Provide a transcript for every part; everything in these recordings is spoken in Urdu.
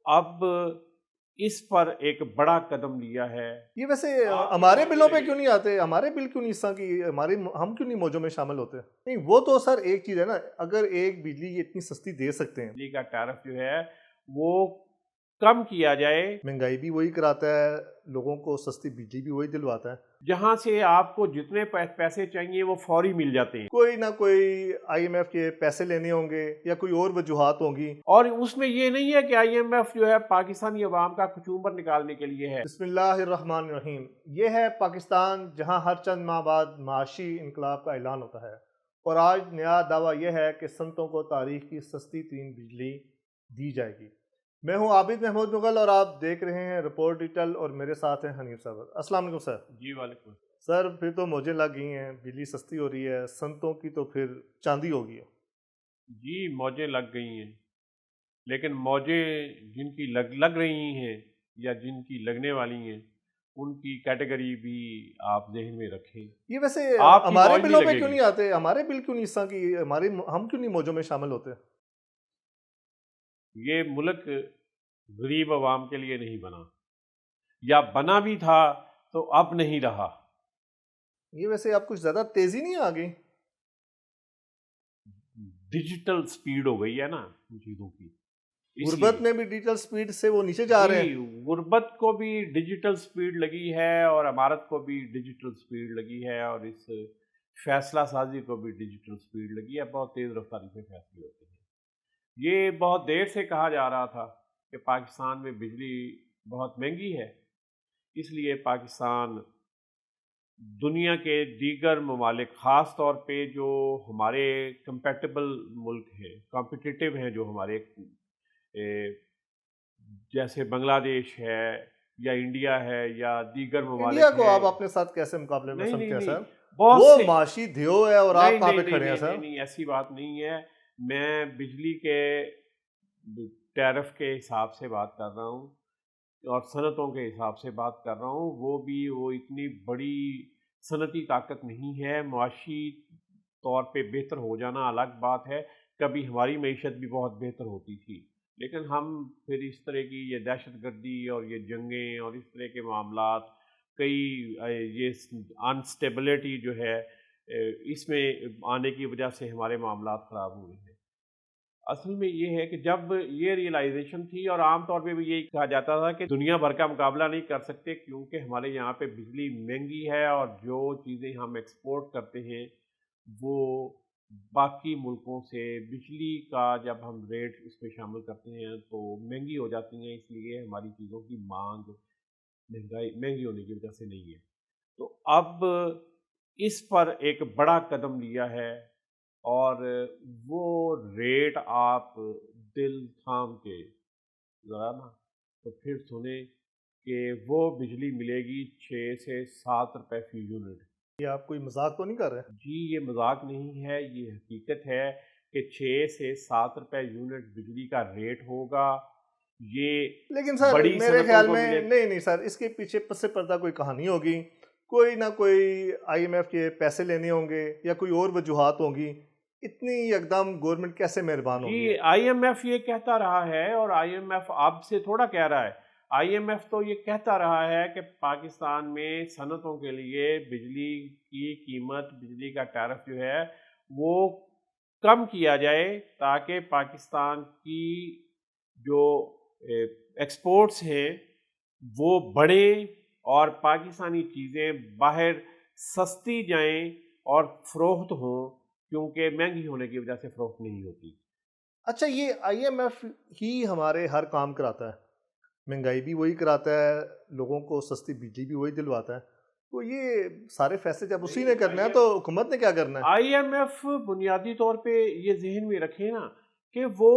اب اس پر ایک بڑا قدم لیا ہے۔ یہ ویسے آپ کی ہمارے موجیں بلوں پہ لگیں کیوں نہیں آتے؟ ہمارے بل کیوں نہیں اس طرح کی ہم کیوں نہیں موجوں میں شامل ہوتے؟ نہیں وہ تو سر ایک چیز ہے نا، اگر ایک بجلی اتنی سستی دے سکتے ہیں، بجلی کا ٹیرف جو ہے وہ کم کیا جائے، مہنگائی بھی وہی کراتا ہے، لوگوں کو سستی بجلی بھی وہی دلواتا ہے، جہاں سے آپ کو جتنے پیسے چاہیے وہ فوری مل جاتے ہیں، کوئی نہ کوئی آئی ایم ایف کے پیسے لینے ہوں گے یا کوئی اور وجوہات ہوں گی۔ اور اس میں یہ نہیں ہے کہ آئی ایم ایف جو ہے پاکستانی عوام کا کچومر نکالنے کے لیے ہے۔ بسم اللہ الرحمن الرحیم۔ یہ ہے پاکستان جہاں ہر چند ماہ بعد معاشی انقلاب کا اعلان ہوتا ہے، اور آج نیا دعویٰ یہ ہے کہ صنعتوں کو تاریخ کی سستی ترین بجلی دی جائے گی۔ میں ہوں عابد محمود مغل اور آپ دیکھ رہے ہیں رپورٹ ڈیٹیل، اور میرے ساتھ ہیں حنیف صاحب۔ السلام علیکم سر۔ جی وعلیکم۔ سر پھر تو موجیں لگ گئی ہیں، بجلی سستی ہو رہی ہے، صنعتوں کی تو پھر چاندی ہو گئی ہے۔ جی موجیں لگ گئی ہیں، لیکن موجیں جن کی لگ رہی ہیں یا جن کی لگنے والی ہیں ان کی کیٹیگری بھی آپ ذہن میں رکھیں۔ یہ ویسے آپ کی ہمارے موج نہیں بلوں پہ لگے کیوں گی۔ نہیں آتے؟ ہمارے بل کیوں نہیں اس طرح کی ہم کیوں نہیں موجوں میں شامل ہوتے؟ یہ ملک غریب عوام کے لیے نہیں بنا، یا بنا بھی تھا تو اب نہیں رہا۔ یہ ویسے آپ کچھ زیادہ تیزی نہیں آ گئی؟ ڈیجیٹل سپیڈ ہو گئی ہے نا ان چیزوں کی، غربت میں بھی ڈیجیٹل سپیڈ سے وہ نیچے جا رہے ہیں۔ جی غربت کو بھی ڈیجیٹل سپیڈ لگی ہے اور عمارت کو بھی ڈیجیٹل سپیڈ لگی ہے، اور اس فیصلہ سازی کو بھی ڈیجیٹل سپیڈ لگی ہے۔ بہت تیز رفتاری سے فیصلے ہوتے ہیں۔ یہ بہت دیر سے کہا جا رہا تھا کہ پاکستان میں بجلی بہت مہنگی ہے، اس لیے پاکستان دنیا کے دیگر ممالک، خاص طور پہ جو ہمارے کمپیٹیبل ملک ہیں، کمپٹیٹیو ہیں، جو ہمارے جیسے بنگلہ دیش ہے یا انڈیا ہے یا دیگر ممالک انڈیا کو ہیں۔ آپ اپنے ساتھ کیسے مقابلے میں نہیں نہیں سمجھتے ہیں نہیں، سر؟ بہت وہ سے معاشی دھیو ہے اور آپ نہیں کہاں نہیں پہ نہیں کھڑے ہیں نہیں سر؟ نہیں نہیں، ایسی بات نہیں ہے۔ میں بجلی کے ٹیرف کے حساب سے بات کر رہا ہوں اور صنعتوں کے حساب سے بات کر رہا ہوں۔ وہ اتنی بڑی صنعتی طاقت نہیں ہے۔ معاشی طور پہ بہتر ہو جانا الگ بات ہے، کبھی ہماری معیشت بھی بہت بہتر ہوتی تھی، لیکن ہم پھر اس طرح کی یہ دہشت گردی اور یہ جنگیں اور اس طرح کے معاملات، کئی یہ انسٹیبلٹی جو ہے اس میں آنے کی وجہ سے ہمارے معاملات خراب ہوئے ہیں۔ اصل میں یہ ہے کہ جب یہ ریئلائزیشن تھی، اور عام طور پہ بھی یہی کہا جاتا تھا کہ دنیا بھر کا مقابلہ نہیں کر سکتے کیونکہ ہمارے یہاں پہ بجلی مہنگی ہے، اور جو چیزیں ہم ایکسپورٹ کرتے ہیں وہ باقی ملکوں سے بجلی کا جب ہم ریٹ اس پہ شامل کرتے ہیں تو مہنگی ہو جاتی ہیں، اس لیے ہماری چیزوں کی مانگ مہنگی ہونے کی وجہ سے نہیں ہے۔ تو اب اس پر ایک بڑا قدم لیا ہے، اور وہ ریٹ آپ دل تھام کے ذرا نا تو پھر سنیں کہ وہ بجلی ملے گی 6 سے 7 روپے فی یونٹ۔ یہ آپ کوئی مذاق تو نہیں کر رہے؟ جی یہ مذاق نہیں ہے، یہ حقیقت ہے کہ 6 سے 7 روپے یونٹ بجلی کا ریٹ ہوگا۔ یہ لیکن سر بڑی میرے صنعتوں خیال کو میں ملے۔ نہیں سر، اس کے پیچھے پس پردہ کوئی کہانی ہوگی، کوئی نہ کوئی آئی ایم ایف کے پیسے لینے ہوں گے یا کوئی اور وجوہات ہوں گی۔ اتنی یکدم گورنمنٹ کیسے مہربان ہوگی؟ جی آئی ایم ایف یہ کہتا رہا ہے، اور آئی ایم ایف اب سے تھوڑا کہہ رہا ہے، آئی ایم ایف تو یہ کہتا رہا ہے کہ پاکستان میں صنعتوں کے لیے بجلی کی قیمت، بجلی کا ٹیرف جو ہے وہ کم کیا جائے تاکہ پاکستان کی جو ایکسپورٹس ہیں وہ بڑھیں اور پاکستانی چیزیں باہر سستی جائیں اور فروخت ہوں، کیونکہ مہنگی ہونے کی وجہ سے فروخت نہیں ہوتی۔ اچھا، یہ آئی ایم ایف ہی ہمارے ہر کام کراتا ہے، مہنگائی بھی وہی کراتا ہے، لوگوں کو سستی بجلی بھی وہی دلواتا ہے، تو یہ سارے فیصلے جب اسی نے کرنا ہے تو حکومت نے کیا کرنا ہے؟ آئی ایم ایف بنیادی طور پہ یہ ذہن میں رکھے نا کہ وہ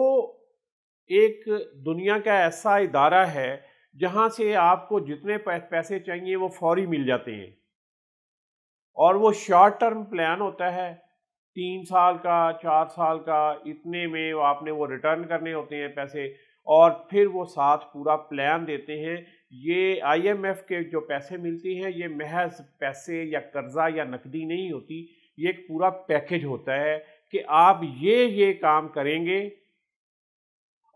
ایک دنیا کا ایسا ادارہ ہے جہاں سے آپ کو جتنے پیسے چاہیے وہ فوری مل جاتے ہیں، اور وہ شارٹ ٹرم پلان ہوتا ہے، 3 سال کا، 4 سال کا، اتنے میں آپ نے وہ ریٹرن کرنے ہوتے ہیں پیسے، اور پھر وہ ساتھ پورا پلان دیتے ہیں۔ یہ آئی ایم ایف کے جو پیسے ملتے ہیں یہ محض پیسے یا قرضہ یا نقدی نہیں ہوتی، یہ ایک پورا پیکج ہوتا ہے کہ آپ یہ کام کریں گے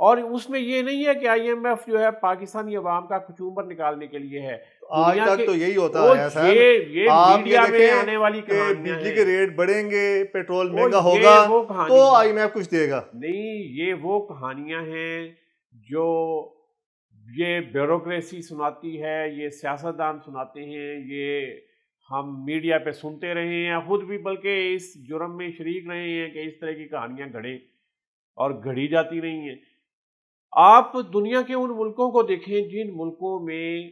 اور اس میں یہ نہیں ہے کہ آئی ایم ایف جو ہے پاکستانی عوام کا کچومبر نکالنے کے لیے ہے. آج دنیا تک کے تو یہی ہوتا وہ ہے سر. یہ آپ یہ میڈیا میں آنے دیکھیں والی کہ کہانیاں بجلی ہیں. کے ریٹ بڑھیں گے, پیٹرول وہ مہنگا یہ ہوگا وہ تو کہانی آئی ایم ایف کچھ دے گا. نہیں, یہ وہ کہانیاں ہیں جو یہ بیوروکریسی سناتی ہے, یہ سیاستدان سناتے ہیں, یہ ہم میڈیا پہ سنتے رہے ہیں, خود بھی بلکہ اس جرم میں شریک رہے ہیں کہ اس طرح کی کہانیاں گھڑیں اور گھڑی جاتی رہی ہیں. آپ دنیا کے ان ملکوں کو دیکھیں جن ملکوں میں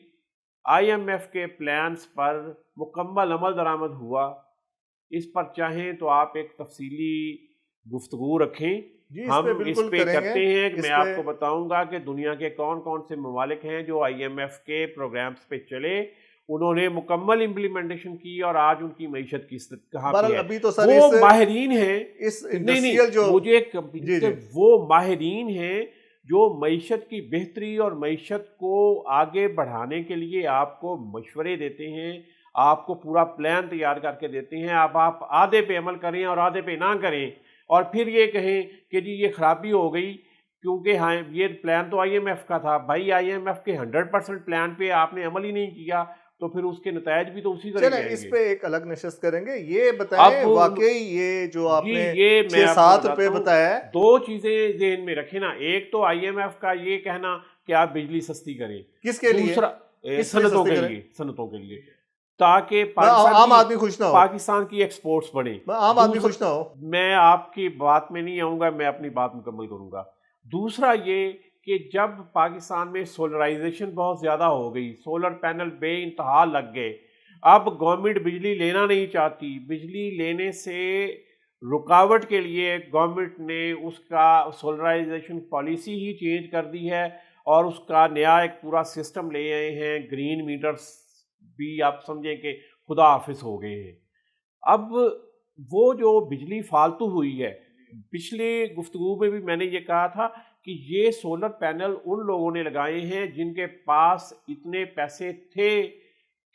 آئی ایم ایف کے پلانز پر مکمل عمل درآمد ہوا. اس پر چاہیں تو آپ ایک تفصیلی گفتگو رکھیں, جی اس ہم پہ اس بالکل پہ کریں گے. کرتے ہیں کہ اس میں پہ آپ کو بتاؤں گا کہ دنیا کے کون کون سے ممالک ہیں جو آئی ایم ایف کے پروگرامز پہ چلے, انہوں نے مکمل امپلیمنٹیشن کی اور آج ان کی معیشت کہاں پہ بہرحال ہے. ابھی تو سر وہ ماہرین ہیں, اس نہیں انڈسٹریل جو مجھے جی جی وہ ماہرین ہیں جو معیشت کی بہتری اور معیشت کو آگے بڑھانے کے لیے آپ کو مشورے دیتے ہیں, آپ کو پورا پلان تیار کر کے دیتے ہیں. اب آپ آدھے پہ عمل کریں اور آدھے پہ نہ کریں اور پھر یہ کہیں کہ جی یہ خرابی ہو گئی کیونکہ ہاں یہ پلان تو آئی ایم ایف کا تھا. بھائی آئی ایم ایف کے 100% پلان پہ آپ نے عمل ہی نہیں کیا تو پھر اس کے نتائج بھی تو اسی طرح چلیں آئیں اس گے. پہ ایک الگ نشست کریں گے. یہ بتائیں واقعی یہ جو آپ جی نے یہ میں آپ کو 6-7 بتاتا روپے ہوں, بتایا ہے, 2 چیزیں ذہن میں رکھیں نا. ایک تو آئی ایم ایف کا یہ کہنا کہ آپ بجلی سستی کریں, کس کے لیے, دوسرا کس لیے صنعتوں سستی کے کریں, لیے, صنعتوں کے لیے تاکہ عام آدمی خوش نہ ہو, پاکستان کی ایکسپورٹس بڑھیں. عام آدمی خوش نہ ہو. میں آپ کی بات میں نہیں آؤں گا, میں اپنی بات مکمل کروں گا. دوسرا یہ کہ جب پاکستان میں سولرائزیشن بہت زیادہ ہو گئی, سولر پینل بے انتہا لگ گئے, اب گورنمنٹ بجلی لینا نہیں چاہتی. بجلی لینے سے رکاوٹ کے لیے گورنمنٹ نے اس کا سولرائزیشن پالیسی ہی چینج کر دی ہے اور اس کا نیا ایک پورا سسٹم لے آئے ہیں. گرین میٹرز بھی آپ سمجھیں کہ خدا حافظ ہو گئے ہیں. اب وہ جو بجلی فالتو ہوئی ہے, پچھلی گفتگو میں بھی میں نے یہ کہا تھا کہ یہ سولر پینل ان لوگوں نے لگائے ہیں جن کے پاس اتنے پیسے تھے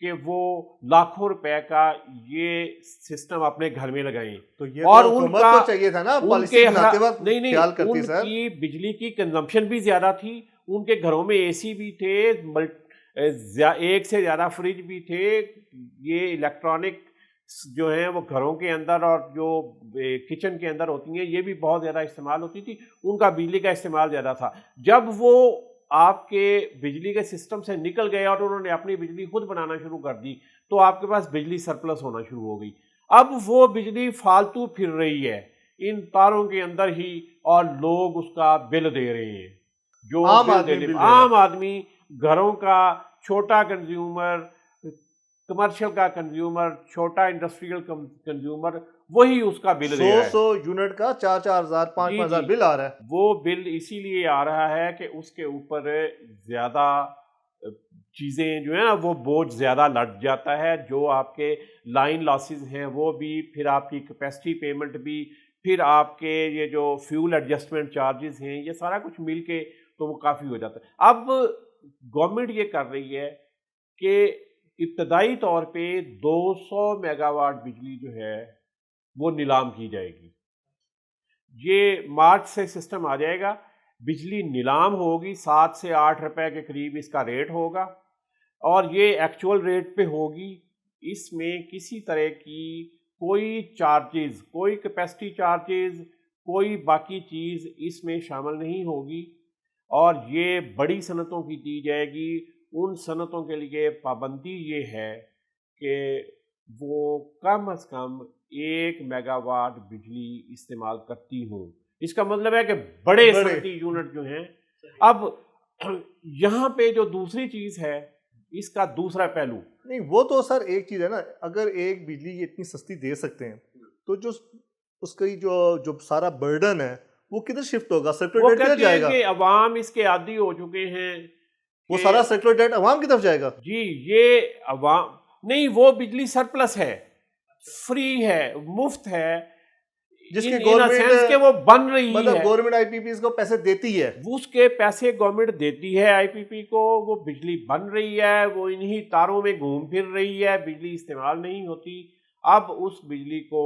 کہ وہ لاکھوں روپے کا یہ سسٹم اپنے گھر میں لگائیں. تو یہ اور تو ان حکومت کا کو چاہیے تھا نا ان پالیسی کے بناتے وقت نہیں خیال کرتی ان سر. کی بجلی کی کنزمپشن بھی زیادہ تھی, ان کے گھروں میں اے سی بھی تھے, ایک سے زیادہ فریج بھی تھے. یہ الیکٹرانک جو ہیں وہ گھروں کے اندر اور جو کچن کے اندر ہوتی ہیں یہ بھی بہت زیادہ استعمال ہوتی تھی, ان کا بجلی کا استعمال زیادہ تھا. جب وہ آپ کے بجلی کے سسٹم سے نکل گئے اور انہوں نے اپنی بجلی خود بنانا شروع کر دی تو آپ کے پاس بجلی سرپلس ہونا شروع ہو گئی. اب وہ بجلی فالتو پھر رہی ہے ان تاروں کے اندر ہی اور لوگ اس کا بل دے رہے ہیں. جو عام آدمی گھروں کا چھوٹا کنزیومر, کمرشل کا کنزیومر, چھوٹا انڈسٹریل کنزیومر, وہی اس کا بل دے رہا ہے. 100 یونٹ کا 4,000 5,000 بل آ رہا ہے. وہ بل اسی لیے آ رہا ہے کہ اس کے اوپر زیادہ چیزیں جو ہیں نا وہ بوجھ زیادہ لٹ جاتا ہے. جو آپ کے لائن لاسز ہیں وہ بھی, پھر آپ کی کیپیسٹی پیمنٹ بھی, پھر آپ کے یہ جو فیول ایڈجسٹمنٹ چارجز ہیں, یہ سارا کچھ مل کے تو وہ کافی ہو جاتا ہے. اب گورنمنٹ یہ کر رہی ہے کہ ابتدائی طور پہ 200 میگا واٹ بجلی جو ہے وہ نیلام کی جائے گی. یہ مارچ سے سسٹم آ جائے گا, بجلی نیلام ہوگی, 7 سے 8 روپے کے قریب اس کا ریٹ ہوگا اور یہ ایکچول ریٹ پہ ہوگی. اس میں کسی طرح کی کوئی چارجز, کوئی کیپیسٹی چارجز, کوئی باقی چیز اس میں شامل نہیں ہوگی اور یہ بڑی صنعتوں کی دی جائے گی. ان صنعتوں کے لیے پابندی یہ ہے کہ وہ کم از کم 1 میگا واٹ بجلی استعمال کرتی ہوں. اس کا مطلب ہے کہ بڑے صنعتی یونٹ جو ہیں. اب یہاں پہ جو دوسری چیز ہے اس کا دوسرا پہلو, نہیں وہ تو سر ایک چیز ہے نا, اگر ایک بجلی اتنی سستی دے سکتے ہیں تو جو اس کی جو سارا برڈن ہے وہ کدھر شفٹ ہوگا, سیکٹر ڈیٹ کدھر جائے گا. کہ عوام اس کے عادی ہو چکے ہیں, وہ سارا سیکٹر ڈیٹ عوام کی طرف جائے گا. جی یہ عوام نہیں, وہ بجلی سرپلس ہے, فری ہے, مفت ہے, جس کی گورنمنٹ کہ وہ بن رہی ہے, مطلب گورنمنٹ آئی پی پیز کو پیسے دیتی ہے, اس کے پیسے گورنمنٹ دیتی ہے آئی پی پی کو, وہ بجلی بن رہی ہے, وہ انہی تاروں میں گھوم پھر رہی ہے, بجلی استعمال نہیں ہوتی. اب اس بجلی کو